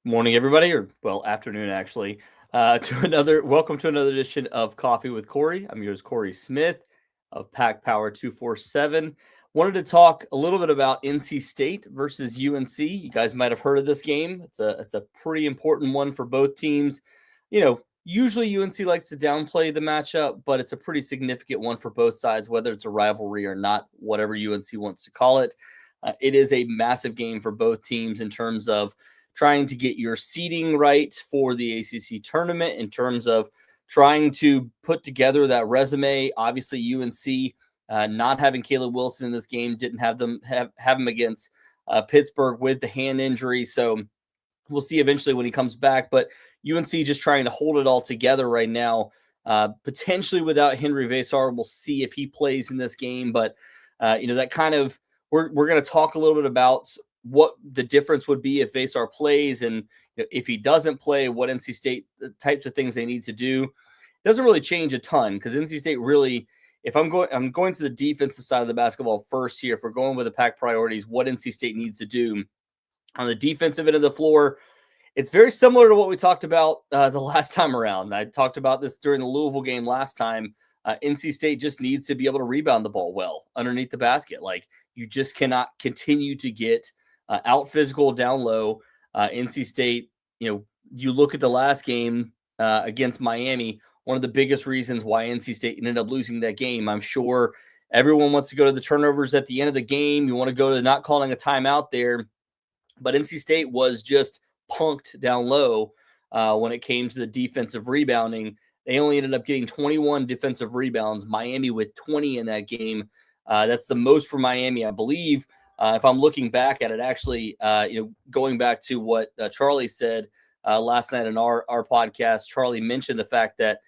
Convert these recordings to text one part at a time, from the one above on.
Morning, everybody, or well, afternoon, actually. Welcome to another edition of Coffee with Cory. I'm yours, Cory Smith of Pack Power 247. Wanted to talk a little bit about NC State versus UNC. You guys might have heard of this game. It's a pretty important one for both teams. Usually UNC likes to downplay the matchup, but it's a pretty significant one for both sides, whether it's a rivalry or not, whatever UNC wants to call it. It is a massive game for both teams in terms of trying to get your seeding right for the ACC tournament, in terms of trying to put together that resume. Obviously, UNC not having Caleb Wilson in this game, didn't have him against Pittsburgh with the hand injury. So we'll see eventually when he comes back. But UNC just trying to hold it all together right now, potentially without Henry Vasar. We'll see if he plays in this game. But, that kind of we're going to talk a little bit about what the difference would be if Vasar plays, and if he doesn't play, what NC State types of things they need to do. Doesn't really change a ton because NC State really, if I'm going to the defensive side of the basketball first here. If we're going with the pack priorities, what NC State needs to do on the defensive end of the floor, it's very similar to what we talked about the last time around. I talked about this during the Louisville game last time. NC State just needs to be able to rebound the ball well underneath the basket. Like, you just cannot continue to get out physical down low. NC State, you look at the last game against Miami, one of the biggest reasons why NC State ended up losing that game. I'm sure everyone wants to go to the turnovers at the end of the game. You want to go to not calling a timeout there. But NC State was just punked down low when it came to the defensive rebounding. They only ended up getting 21 defensive rebounds, Miami with 20 in that game. That's the most for Miami, I believe. If I'm looking back at it, actually, going back to what Charlie said last night in our podcast, Charlie mentioned the fact that,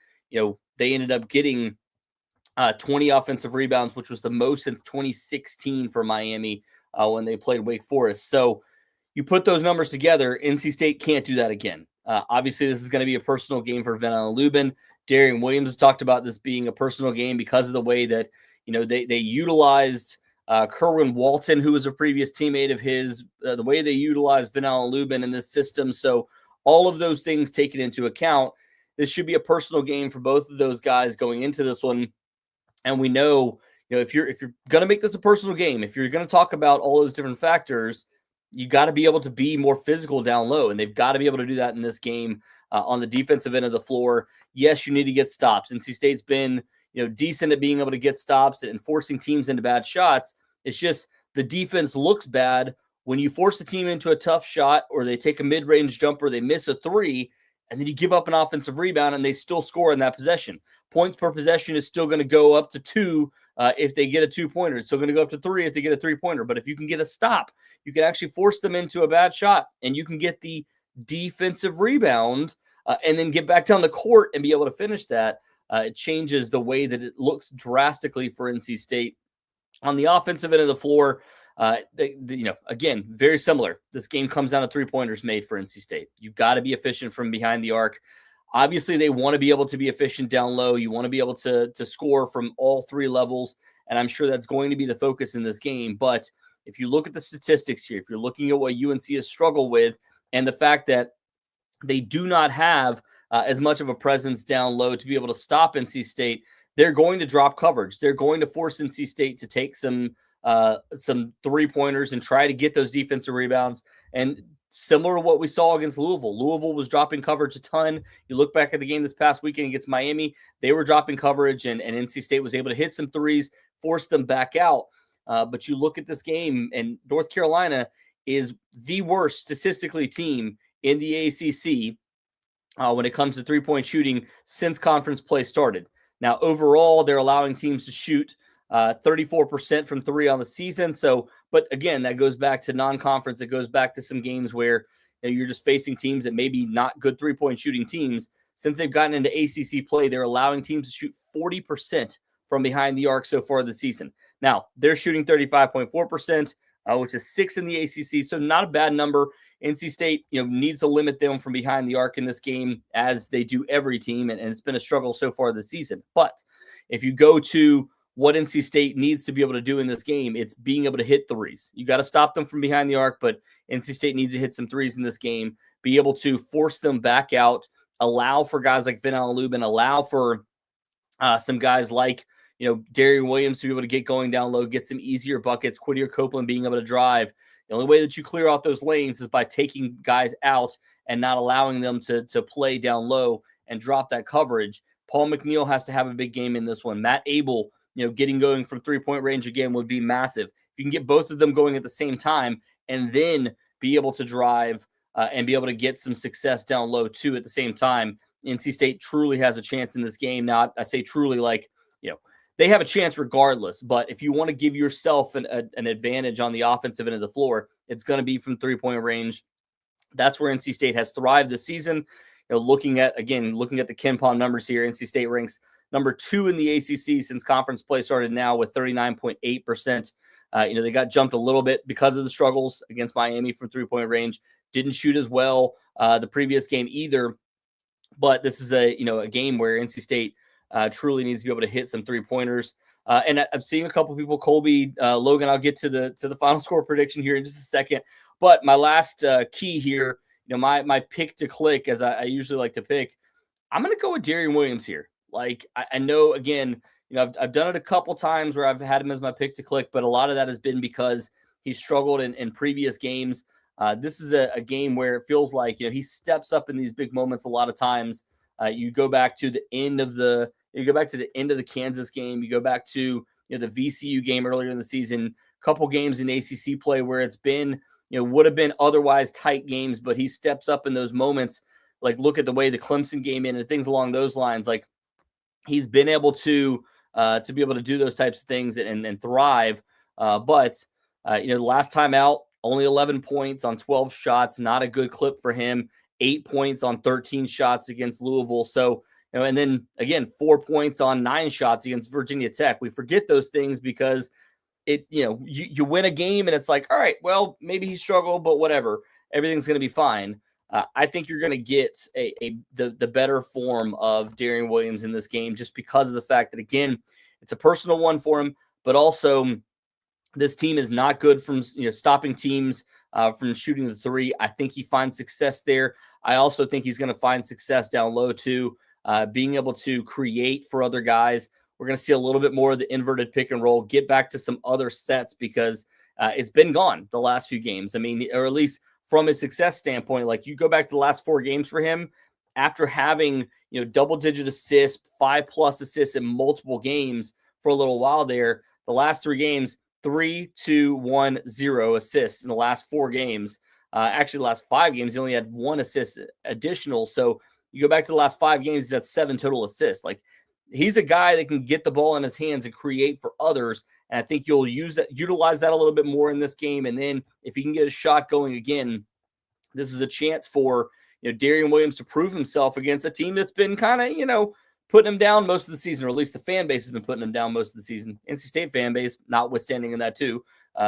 they ended up getting 20 offensive rebounds, which was the most since 2016 for Miami when they played Wake Forest. So you put those numbers together, NC State can't do that again. Obviously, this is going to be a personal game for Van Allen Lubin. Darian Williams has talked about this being a personal game because of the way that, they utilized Kerwin Walton, who was a previous teammate of his, the way they utilized Van Allen Lubin in this system. So all of those things taken into account, this should be a personal game for both of those guys going into this one. And we know, if you're going to make this a personal game, if you're going to talk about all those different factors, you got to be able to be more physical down low, and they've got to be able to do that in this game on the defensive end of the floor. Yes, you need to get stops. NC State's been, decent at being able to get stops and forcing teams into bad shots. It's just the defense looks bad when you force the team into a tough shot, or they take a mid-range jumper, they miss a three, and then you give up an offensive rebound and they still score in that possession. Points per possession is still going to go up to 2 if they get a 2-pointer. It's still going to go up to 3 if they get a 3-pointer. But if you can get a stop, you can actually force them into a bad shot, and you can get the defensive rebound and then get back down the court and be able to finish that. It changes the way that it looks drastically for NC State. On the offensive end of the floor, again, very similar. This game comes down to 3-pointers made for NC State. You've got to be efficient from behind the arc. Obviously, they want to be able to be efficient down low. You want to be able to score from all 3 levels, and I'm sure that's going to be the focus in this game. But if you look at the statistics here, if you're looking at what UNC has struggled with, and the fact that they do not have as much of a presence down low to be able to stop NC State, they're going to drop coverage. They're going to force NC State to take some 3-pointers and try to get those defensive rebounds. And similar to what we saw against Louisville. Louisville was dropping coverage a ton. You look back at the game this past weekend against Miami, they were dropping coverage, and NC State was able to hit some threes, force them back out. But you look at this game, and North Carolina is the worst statistically team in the ACC when it comes to 3-point shooting since conference play started. Now, overall, they're allowing teams to shoot 34% from 3 on the season. So, but again, that goes back to non-conference. It goes back to some games where you're just facing teams that maybe not good 3-point shooting teams. Since they've gotten into ACC play, they're allowing teams to shoot 40% from behind the arc so far this season. Now, they're shooting 35.4%, which is 6th in the ACC, so not a bad number. NC State, needs to limit them from behind the arc in this game, as they do every team, and it's been a struggle so far this season. But if you go to what NC State needs to be able to do in this game. It's being able to hit threes. You got to stop them from behind the arc, but NC State needs to hit some threes in this game, be able to force them back out, allow for guys like Vin Lubin, allow for some guys like, Darian Williams to be able to get going down low, get some easier buckets, Quiddier Copeland being able to drive. The only way that you clear out those lanes is by taking guys out and not allowing them to play down low and drop that coverage. Paul McNeil has to have a big game in this one. Matt Abel, getting going from three-point range again would be massive. If you can get both of them going at the same time and then be able to drive and be able to get some success down low too at the same time, NC State truly has a chance in this game. Now, I say truly like, they have a chance regardless, but if you want to give yourself an advantage on the offensive end of the floor, it's going to be from three-point range. That's where NC State has thrived this season. Looking at the KenPom numbers here, NC State ranks number 2 in the ACC since conference play started now with 39.8%. They got jumped a little bit because of the struggles against Miami from three-point range. Didn't shoot as well the previous game either, but this is a game where NC State truly needs to be able to hit some three-pointers. And I'm seeing a couple people, Colby, Logan, I'll get to the final score prediction here in just a second. But my last key here, my pick to click, as I usually like to pick, I'm going to go with Darian Williams here. Like, I know, again, I've done it a couple times where I've had him as my pick to click, but a lot of that has been because he struggled in previous games. This is a game where it feels like, he steps up in these big moments a lot of times. You go back to the end of the Kansas game. You go back to the VCU game earlier in the season. A couple games in ACC play where it's been would have been otherwise tight games, but he steps up in those moments. Like, look at the way the Clemson game in and things along those lines. Like, he's been able to be able to do those types of things and thrive. But the last time out, only 11 points on 12 shots, not a good clip for him. 8 points on 13 shots against Louisville. So, and then again, 4 points on 9 shots against Virginia Tech. We forget those things because you win a game and it's like, all right, well, maybe he struggled, but whatever, everything's going to be fine. I think you're going to get the better form of Darian Williams in this game just because of the fact that, again, it's a personal one for him, but also this team is not good from stopping teams from shooting the three. I think he finds success there. I also think he's going to find success down low too, being able to create for other guys. We're going to see a little bit more of the inverted pick and roll, get back to some other sets because it's been gone the last few games. I mean, or at least from a success standpoint, like you go back to the last 4 games for him, after having, double-digit assists, 5+ assists in multiple games for a little while there, the last 3 games, 3, 2, 1, 0 assists in the last 4 games. Actually, the last 5 games, he only had 1 assist additional. So you go back to the last 5 games, he's at 7 total assists. Like, he's a guy that can get the ball in his hands and create for others. And I think you'll utilize that a little bit more in this game. And then if he can get a shot going again, this is a chance for Darian Williams to prove himself against a team that's been kind of, putting him down most of the season, or at least the fan base has been putting him down most of the season. NC State fan base, notwithstanding in that too,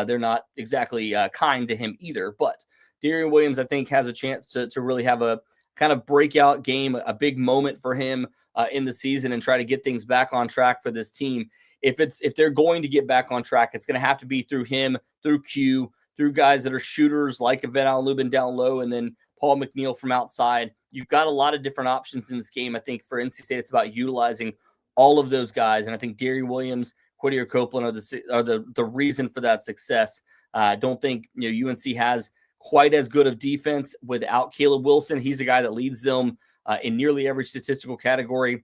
they're not exactly kind to him either. But Darian Williams, I think, has a chance to really have a kind of breakout game, a big moment for him in the season and try to get things back on track for this team. If they're going to get back on track, it's going to have to be through him, through Q, through guys that are shooters like Van Lubin down low, and then Paul McNeil from outside. You've got a lot of different options in this game. I think for NC State, it's about utilizing all of those guys, and I think Darian Williams, Quiddier Copeland are the reason for that success. I don't think UNC has quite as good of defense without Caleb Wilson. He's a guy that leads them in nearly every statistical category.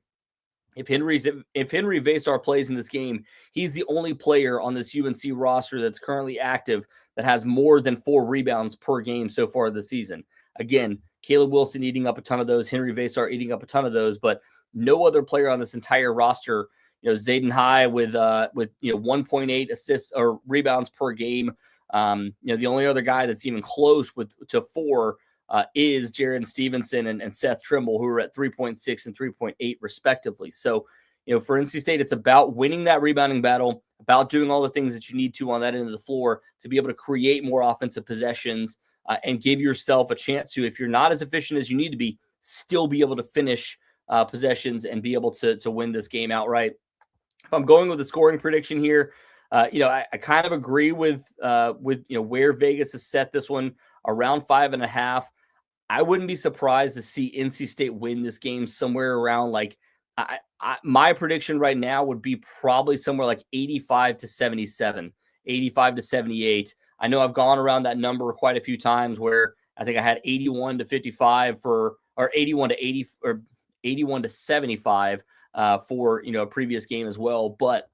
If Henry Vasar plays in this game, he's the only player on this UNC roster that's currently active that has more than 4 rebounds per game so far this season. Again, Caleb Wilson eating up a ton of those, Henry Vasar eating up a ton of those, but no other player on this entire roster. Zayden High with 1.8 assists or rebounds per game. The only other guy that's even close to 4 is Jaron Stevenson and Seth Trimble, who are at 3.6 and 3.8 respectively. So, for NC State, it's about winning that rebounding battle, about doing all the things that you need to on that end of the floor to be able to create more offensive possessions and give yourself a chance to, if you're not as efficient as you need to be, still be able to finish possessions and be able to win this game outright. I'm going with the scoring prediction here, I kind of agree with where Vegas has set this one around 5.5. I wouldn't be surprised to see NC State win this game somewhere around like my prediction right now would be probably somewhere like 85 to 77, 85 to 78. I know I've gone around that number quite a few times where I think I had 81 to 55 or 81 to 80 or 81 to 75 for a previous game as well. But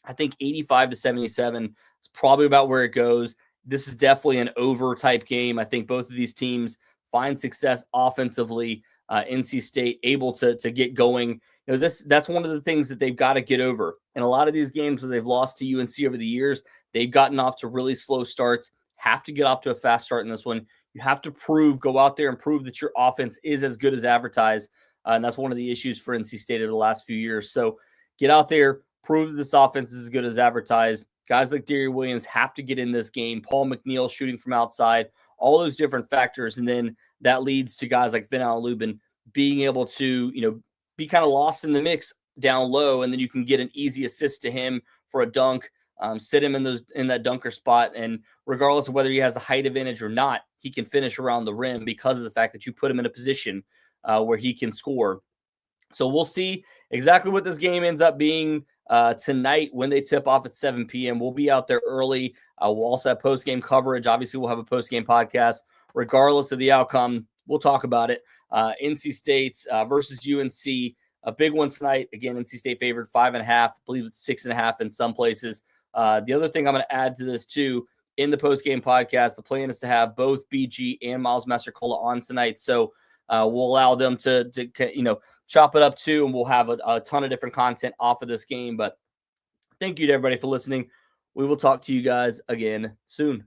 I think 85 to 77 is probably about where it goes. This is definitely an over type game. I think both of these teams find success offensively. NC State able to get going. That's one of the things that they've got to get over. In a lot of these games where they've lost to UNC over the years, they've gotten off to really slow starts. Have to get off to a fast start in this one. You have to go out there and prove that your offense is as good as advertised. And that's one of the issues for NC State over the last few years. So get out there, prove that this offense is as good as advertised. Guys like Derry Williams have to get in this game. Paul McNeil shooting from outside, all those different factors. And then that leads to guys like Vin Lubin being able to, be kind of lost in the mix down low. And then you can get an easy assist to him for a dunk, sit him in that dunker spot. And regardless of whether he has the height advantage or not, he can finish around the rim because of the fact that you put him in a position where he can score. So we'll see exactly what this game ends up being tonight when they tip off at 7 p.m. We'll be out there early. We'll also have post-game coverage. Obviously, we'll have a post-game podcast. Regardless of the outcome, we'll talk about it. NC State versus UNC, a big one tonight. Again, NC State favored 5.5. I believe it's 6.5 in some places. The other thing I'm going to add to this too, in the post-game podcast, the plan is to have both BG and Miles Massacola on tonight. So we'll allow them to chop it up too, and we'll have a ton of different content off of this game. But thank you to everybody for listening. We will talk to you guys again soon.